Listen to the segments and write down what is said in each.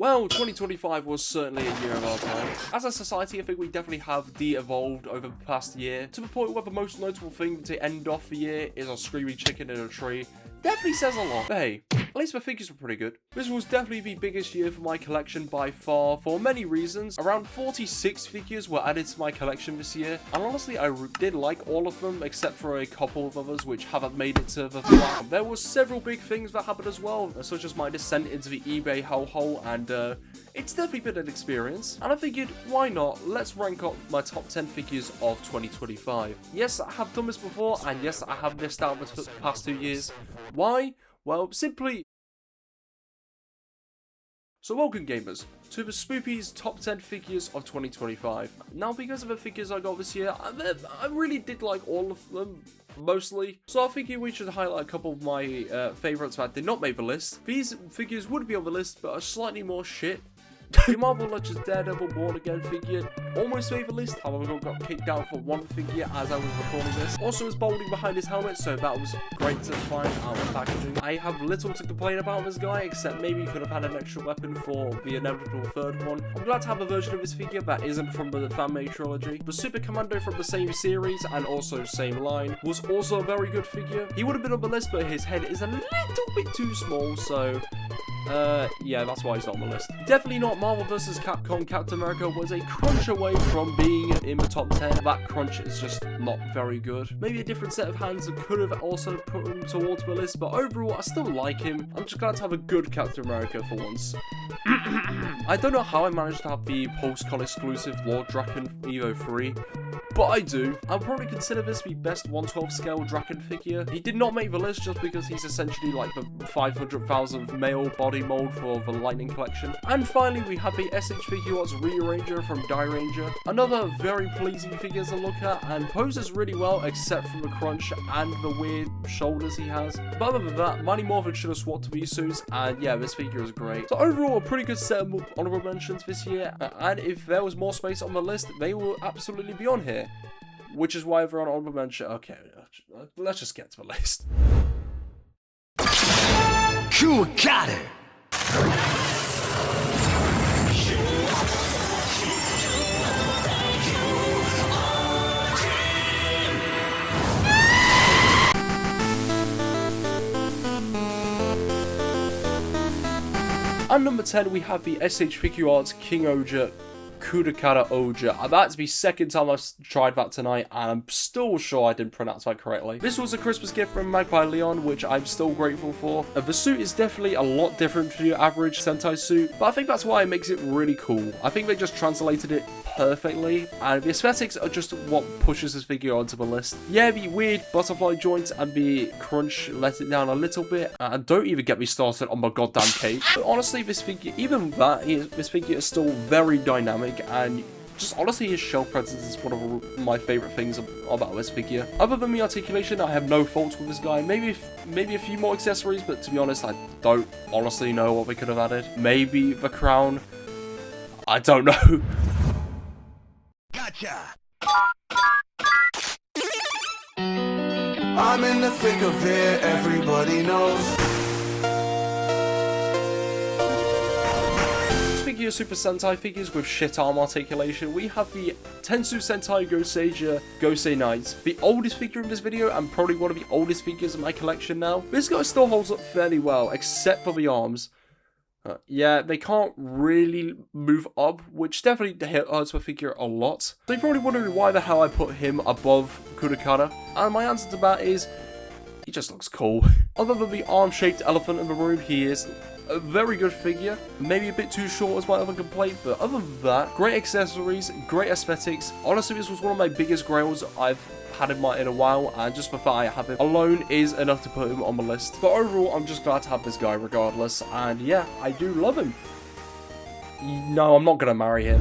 Well, 2025 was certainly a year of our time. As a society, I think we definitely have de-evolved over the past year, to the point where the most notable thing to end off the year is our screaming chicken in a tree. Definitely says a lot. But hey, at least the figures were pretty good. This was definitely the biggest year for my collection by far, for many reasons. Around 46 figures were added to my collection this year, and honestly, I did like all of them, except for a couple of others which haven't made it to the flat. There were several big things that happened as well, such as my descent into the eBay hellhole, and it's definitely been an experience. And I figured, why not? Let's rank up my top 10 figures of 2025. Yes, I have done this before, and yes, I have missed out the past 2 years. Why? Well, simply... So welcome gamers to the Spoopy's top 10 figures of 2025. Now, because of the figures I got this year, I really did like all of them, mostly. So I figured we should highlight a couple of my favourites that did not make the list. These figures would be on the list, but are slightly more shit. The Marvel Legends Daredevil Born Again figure almost made the list, however got kicked out for one figure as I was recording this. Also was balding behind his helmet, so that was great to find out the packaging. I have little to complain about this guy, except maybe he could have had an extra weapon for the inevitable third one. I'm glad to have a version of this figure that isn't from the fan-made trilogy. The Super Commando from the same series and also same line was also a very good figure. He would have been on the list, but his head is a little bit too small, so... yeah, that's why he's not on the list. Definitely not Marvel vs. Capcom. Captain America was a crunch away from being in the top 10. That crunch is just not very good. Maybe a different set of hands could have also put him towards the list, but overall, I still like him. I'm just glad to have a good Captain America for once. I don't know how I managed to have the post-con exclusive Lord Draken Evo 3. But I do. I'll probably consider this the best 1/12 scale Draken figure. He did not make the list just because he's essentially like the 500,000th male body mold for the Lightning collection. And finally, we have the SH Figuarts Rearranger from Die Ranger. Another very pleasing figure to look at and poses really well except for the crunch and the weird shoulders he has. But other than that, Mighty Morphin should have swapped these suits, and yeah, this figure is great. So overall, a pretty good set of honorable mentions this year, and if there was more space on the list, they will absolutely be on here. Which is why they're on honorable mention. Okay, let's just get to the list. Cool, got it. And number 10, we have the SH Figuarts King Oja Kudakata Oja. That's the second time I've tried that tonight, and I'm still sure I didn't pronounce that correctly. This was a Christmas gift from Magpie Leon, which I'm still grateful for. The suit is definitely a lot different from your average Sentai suit, but I think that's why it makes it really cool. I think they just translated it perfectly, and the aesthetics are just what pushes this figure onto the list. Yeah, the weird butterfly joints and the crunch let it down a little bit, and don't even get me started on my goddamn cape. But honestly, this figure, even that, this figure is still very dynamic, and just honestly his shell presence is one of my favourite things about this figure. Other than the articulation, I have no faults with this guy. Maybe a few more accessories, but to be honest, I don't honestly know what we could have added. Maybe the crown. I don't know. Gotcha. I'm in the thick of it, everybody knows. Speaking of Super Sentai figures with shit arm articulation, we have the Tensu Sentai Gosei Knight, the oldest figure in this video and probably one of the oldest figures in my collection now. This guy still holds up fairly well, except for the arms. Yeah, they can't really move up, which definitely hurts the figure a lot. So you're probably wondering why the hell I put him above Kudakata, and my answer to that is, he just looks cool. Other than the arm-shaped elephant in the room, he is a very good figure. Maybe a bit too short as my other complaint, but other than that, great accessories, great aesthetics. Honestly, this was one of my biggest grails I've had in a while, and just the fact I have him alone is enough to put him on the list. But overall, I'm just glad to have this guy regardless, and yeah, I do love him. No, I'm not gonna marry him.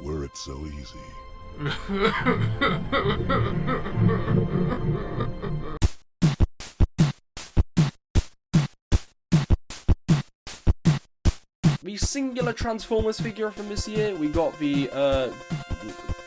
Were it so easy. The singular Transformers figure from this year, we got the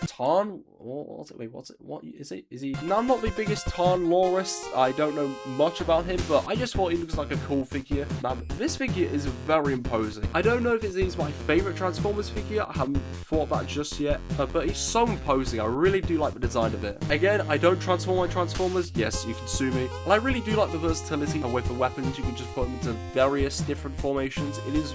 Tarn, what's it? Wait, what's it? What is it? Is he? Now, I'm not the biggest Tarn lorist. I don't know much about him, but I just thought he looks like a cool figure. Man, this figure is very imposing. I don't know if he's my favorite Transformers figure. I haven't thought that just yet, but he's so imposing. I really do like the design of it. Again, I don't transform my Transformers. Yes, you can sue me. And I really do like the versatility with the weapons. You can just put them into various different formations. It is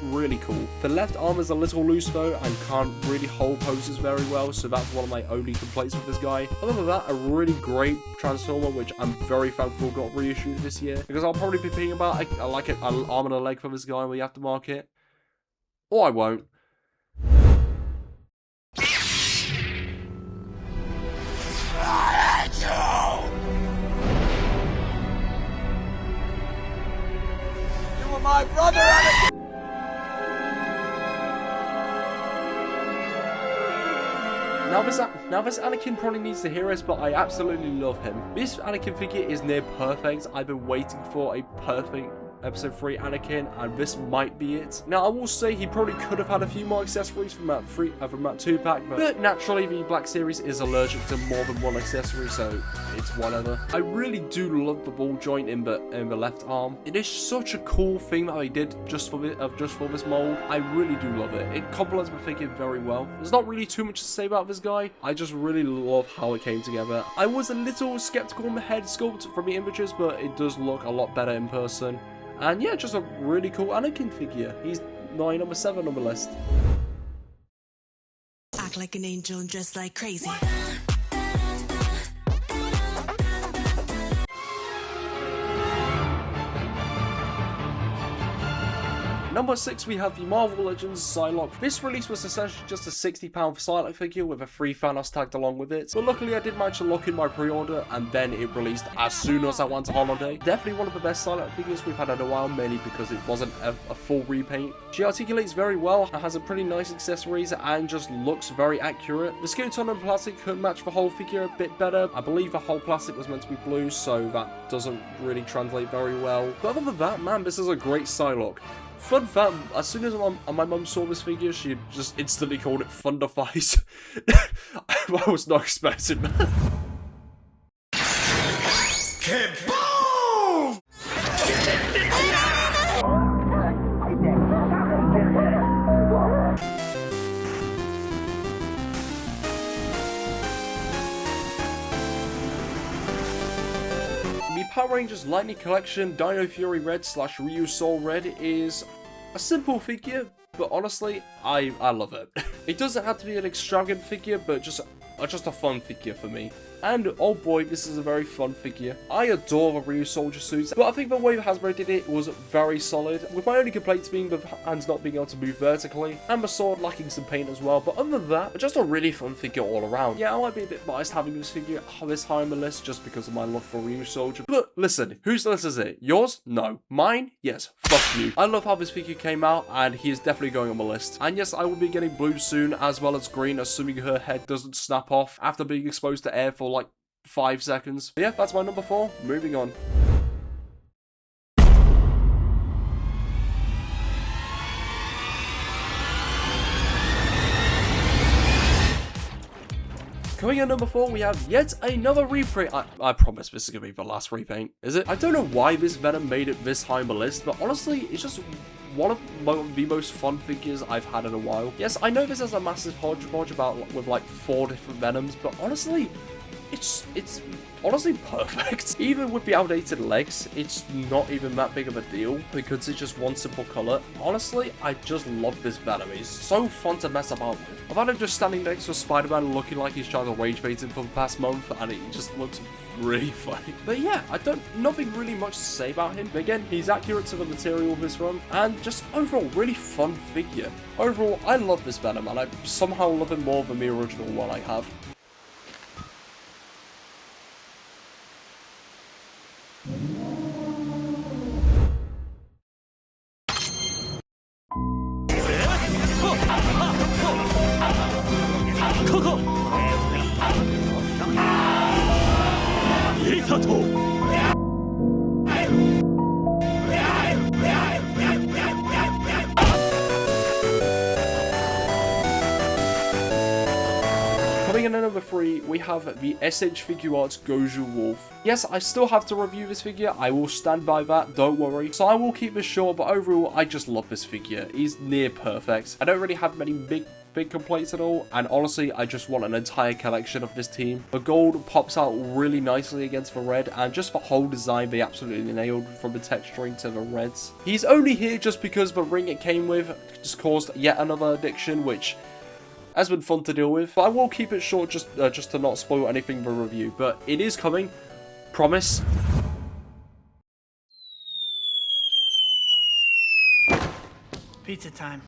really cool. The left arm is a little loose though and can't really hold poses very well, so that's one of my only complaints with this guy. Other than that, a really great Transformer, which I'm very thankful got reissued this year, because I'll probably be thinking about like an arm and a leg for this guy when you have to mark it. Or I won't. You were my brother, Anakin! Now this Anakin probably needs the heroes, but I absolutely love him. This Anakin figure is near perfect. I've been waiting for a perfect Episode 3 Anakin, and this might be it. Now, I will say he probably could have had a few more accessories from that 2 pack, but naturally the Black Series is allergic to more than one accessory, so it's whatever. I really do love the ball joint in the left arm. It is such a cool thing that they did just for this mold. I really do love it. It complements my figure very well. There's not really too much to say about this guy. I just really love how it came together. I was a little skeptical on the head sculpt from the images, but it does look a lot better in person. And yeah, just a really cool Anakin figure. He's my number 7 on the list. Act like an angel and dress like crazy. Number 6, we have the Marvel Legends Psylocke. This release was essentially just a £60 Psylocke figure with a free Thanos tagged along with it. But luckily I did manage to lock in my pre-order, and then it released as soon as I went on holiday. Definitely one of the best Psylocke figures we've had in a while, mainly because it wasn't a full repaint. She articulates very well, and has a pretty nice accessories, and just looks very accurate. The skin tone and plastic could match the whole figure a bit better. I believe the whole plastic was meant to be blue, so that doesn't really translate very well. But other than that, man, this is a great Psylocke. Fun fact, as soon as my mum saw this figure, she just instantly called it Thunderfight. I was not expecting that. Kaboom! The Power Rangers Lightning Collection Dino Fury Red / Ryu Soul Red is a simple figure, but honestly, I love it. It doesn't have to be an extravagant figure, but just a fun figure for me. And oh boy, this is a very fun figure. I adore the Ryu soldier suits, but I think the way Hasbro did it was very solid, with my only complaints being the hands not being able to move vertically, and the sword lacking some paint as well. But other than that, just a really fun figure all around. Yeah, I might be a bit biased having this figure this high on the list just because of my love for Ryu soldier. But listen, whose list is it? Yours? No. Mine? Yes. Fuck you. I love how this figure came out, and he is definitely going on the list. And yes, I will be getting blue soon, as well as green, assuming her head doesn't snap off after being exposed to air for like 5 seconds. But yeah, that's my number 4. Moving on. Coming in number 4, we have yet another reprint. I promise this is going to be the last repaint. Is it? I don't know why this Venom made it this high on the list, but honestly, it's just one of the most fun figures I've had in a while. Yes, I know this has a massive hodgepodge with like 4 different Venoms, but honestly, it's honestly perfect. Even with the outdated legs, it's not even that big of a deal because it's just one simple color. Honestly, I just love this Venom. He's so fun to mess about with. I've had him just standing next to Spider-Man looking like he's trying to rage bait him for the past month, and it just looks really funny. But yeah, nothing really much to say about him. But again, he's accurate to the material of this run, and just overall really fun figure. Overall, I love this Venom, and I somehow love him more than the original one I have. Coming in at number 3, 3, we have the SH Figure Arts Goju Wolf. Yes, I still have to review this figure. I will stand by that, don't worry. So I will keep this short, but overall, I just love this figure. He's near perfect. I don't really have many big complaints at all, and honestly, I just want an entire collection of this team. The gold pops out really nicely against the red, and just the whole design they absolutely nailed, from the texturing to the reds. He's only here just because the ring it came with just caused yet another addiction, which has been fun to deal with. But I will keep it short just to not spoil anything for review, but it is coming, promise. Pizza time.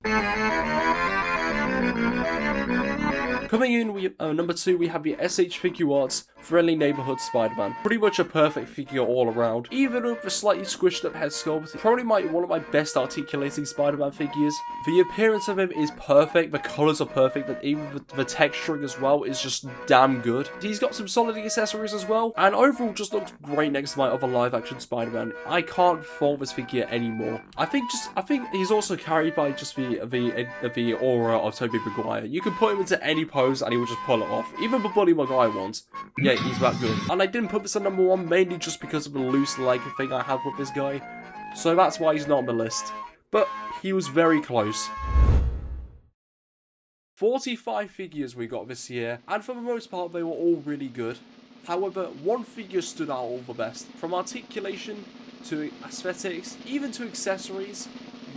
Coming in, we number 2, we have the SH Figure Arts Friendly Neighborhood Spider-Man. Pretty much a perfect figure all around. Even with the slightly squished up head sculpt, probably one of my best articulating Spider-Man figures. The appearance of him is perfect, the colours are perfect, but even the texturing as well is just damn good. He's got some solid accessories as well, and overall just looks great next to my other live action Spider-Man. I can't fault this figure anymore. I think he's also carried by just the aura of Tobey Maguire. You can put him into any pose and he will just pull it off. Even the Bully Maguire ones. Yeah, he's that good. And I didn't put this at number 1 mainly just because of the loose leg thing I have with this guy. So that's why he's not on the list. But he was very close. 45 figures we got this year, and for the most part they were all really good. However, one figure stood out all the best. From articulation to aesthetics, even to accessories,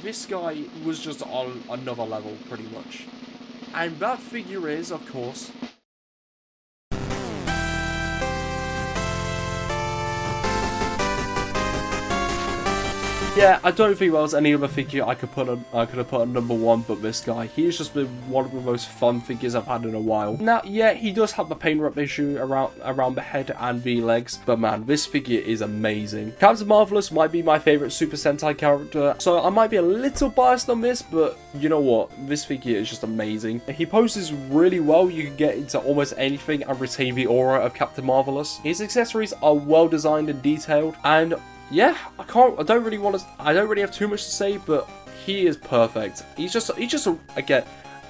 this guy was just on another level pretty much. And that figure is, of course, yeah, I don't think there was any other figure I could have put on number 1 but this guy. He's just been one of the most fun figures I've had in a while. Now, yeah, he does have the paint rep issue around the head and the legs, but man, this figure is amazing. Captain Marvelous might be my favourite Super Sentai character, so I might be a little biased on this, but you know what? This figure is just amazing. He poses really well. You can get into almost anything and retain the aura of Captain Marvelous. His accessories are well designed and detailed, and yeah, I don't really have too much to say, but he is perfect. Again,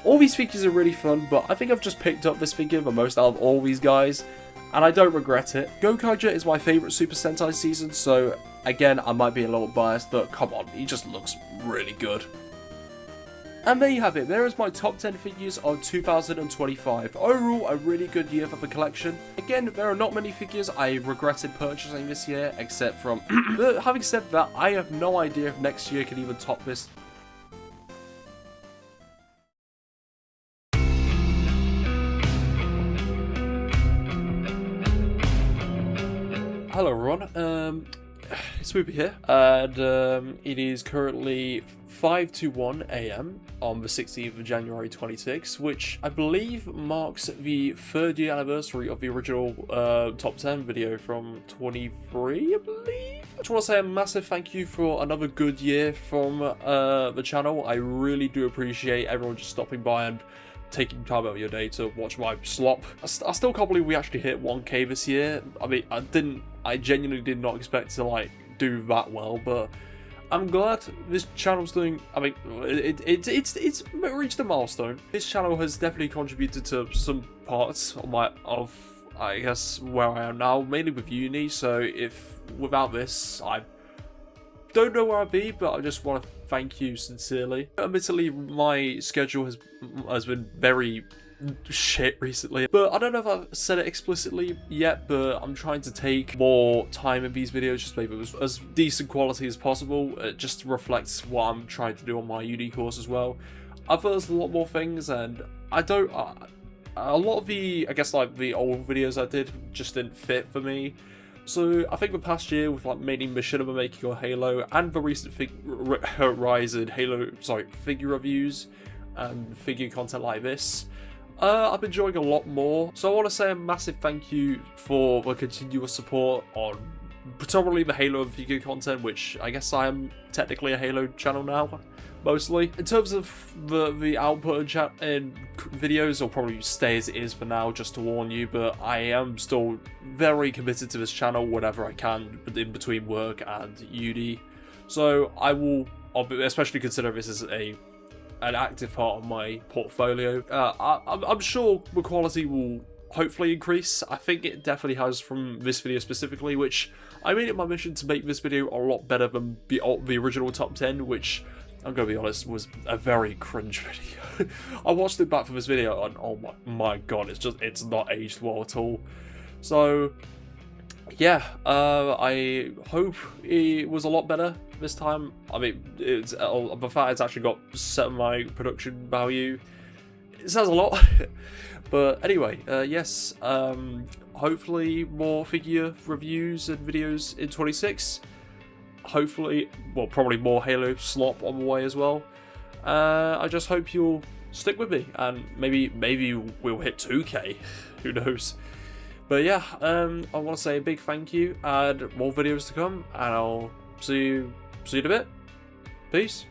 all these figures are really fun, but I think I've just picked up this figure the most out of all these guys, and I don't regret it. Gokaiger is my favourite Super Sentai season, so again, I might be a little biased, but come on, he just looks really good. And there you have it, there is my top 10 figures of 2025. Overall, a really good year for the collection. Again, there are not many figures I regretted purchasing this year, except from... But having said that, I have no idea if next year can even top this. Hello everyone, it's Spoopy here, and it is currently 5:01 AM on the 16th of January 26, which I believe marks the 3rd year anniversary of the original top 10 video from 23, I believe. I just want to say a massive thank you for another good year from the channel. I really do appreciate everyone just stopping by and taking time out of your day to watch my slop. I still can't believe we actually hit 1K this year. I mean, I genuinely did not expect to like do that well, but I'm glad this channel's doing. I mean, it's reached a milestone. This channel has definitely contributed to some parts of I guess where I am now, mainly with uni. So if without this, I don't know where I'd be, but I just want to thank you sincerely. Admittedly, my schedule has been very shit recently, but I don't know if I've said it explicitly yet, but I'm trying to take more time in these videos, just make it as decent quality as possible. It just reflects what I'm trying to do on my uni course as well. I've learned a lot more things, and a lot of the, I guess, like the old videos I did just didn't fit for me. So I think the past year with like mainly Machinima making or Halo, and the recent rise in figure reviews and figure content like this, I've been enjoying a lot more. So I want to say a massive thank you for the continuous support on predominantly the Halo and figure content, which I guess I am technically a Halo channel now, mostly. In terms of the output and videos, will probably stay as it is for now, just to warn you, but I am still very committed to this channel whenever I can in between work and uni. So I'll especially consider this as an active part of my portfolio. I'm sure the quality will hopefully increase. I think it definitely has from this video specifically, which I made it my mission to make this video a lot better than the original top 10, which I'm gonna be honest was a very cringe video. I watched it back for this video and oh my god, it's not aged well at all. So yeah, I hope it was a lot better this time. I mean, the fact it's actually got my production value, it says a lot. But anyway, yes, hopefully more figure reviews and videos in 26. Hopefully, well, probably more Halo slop on the way as well. I just hope you'll stick with me, and maybe we'll hit 2K. Who knows? But yeah, I want to say a big thank you, and more videos to come, and I'll see you in a bit. Peace.